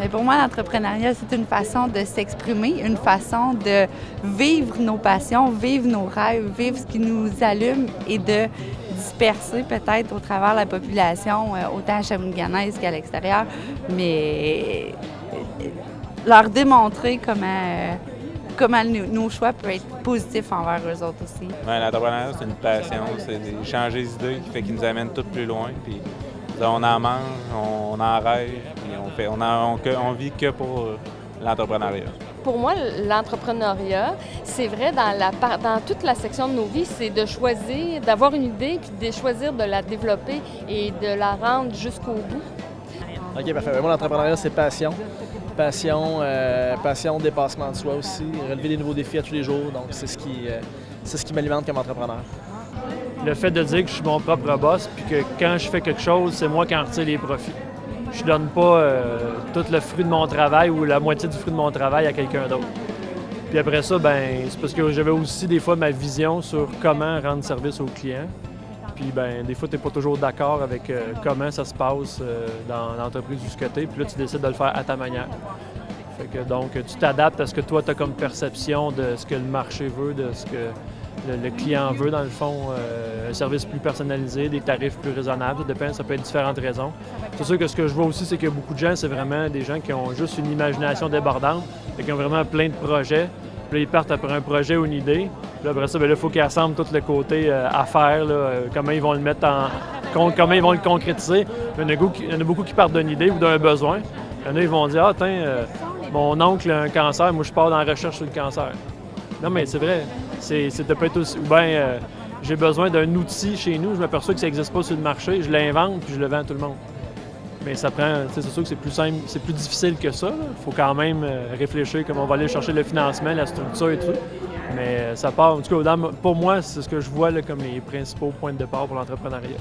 Mais pour moi, l'entrepreneuriat, c'est une façon de s'exprimer, une façon de vivre nos passions, vivre nos rêves, vivre ce qui nous allume et de disperser peut-être au travers de la population, autant à Shawinigannaise qu'à l'extérieur, mais leur démontrer comment nos choix peuvent être positifs envers eux autres aussi. Ouais, l'entrepreneuriat, c'est une passion, c'est changer les idées qui fait qu'ils nous amènent tout plus loin. Puis on en mange, on en rêve, puis on vit que pour l'entrepreneuriat. Pour moi, l'entrepreneuriat, c'est vrai dans toute la section de nos vies, c'est de choisir, d'avoir une idée, puis de choisir de la développer et de la rendre jusqu'au bout. OK, parfait. Moi, l'entrepreneuriat, c'est passion. Passion, dépassement de soi aussi, relever des nouveaux défis à tous les jours. Donc, c'est ce qui m'alimente comme entrepreneur. Le fait de dire que je suis mon propre boss, puis que quand je fais quelque chose, c'est moi qui en retire les profits. Je donne pas tout le fruit de mon travail ou la moitié du fruit de mon travail à quelqu'un d'autre. Puis après ça, c'est parce que j'avais aussi des fois ma vision sur comment rendre service aux clients. Puis des fois, tu n'es pas toujours d'accord avec comment ça se passe dans l'entreprise où tu es. Puis là, tu décides de le faire à ta manière. Fait que donc, tu t'adaptes à ce que toi, tu as comme perception de ce que le marché veut, de ce que le client veut, dans le fond. Un service plus personnalisé, des tarifs plus raisonnables. Ça peut être différentes raisons. C'est sûr que ce que je vois aussi, c'est que beaucoup de gens, c'est vraiment des gens qui ont juste une imagination débordante et qui ont vraiment plein de projets. Puis là, ils partent après un projet ou une idée. Puis après ça, il faut qu'ils assemblent tout le côté à faire, comment ils vont le mettre comment ils vont le concrétiser. Il y en a beaucoup qui partent d'une idée ou d'un besoin. Il y en a, ils vont dire, mon oncle a un cancer, moi je pars dans la recherche sur le cancer. Non, mais c'est vrai. C'est de peut être aussi. Ou bien, j'ai besoin d'un outil chez nous, je m'aperçois que ça n'existe pas sur le marché, je l'invente puis je le vends à tout le monde. Mais ça prend, c'est sûr que c'est plus simple, c'est plus difficile que ça. Il faut quand même réfléchir comment on va aller chercher le financement, la structure et tout. Mais ça part, en tout cas, pour moi, c'est ce que je vois là, comme les principaux points de départ pour l'entrepreneuriat.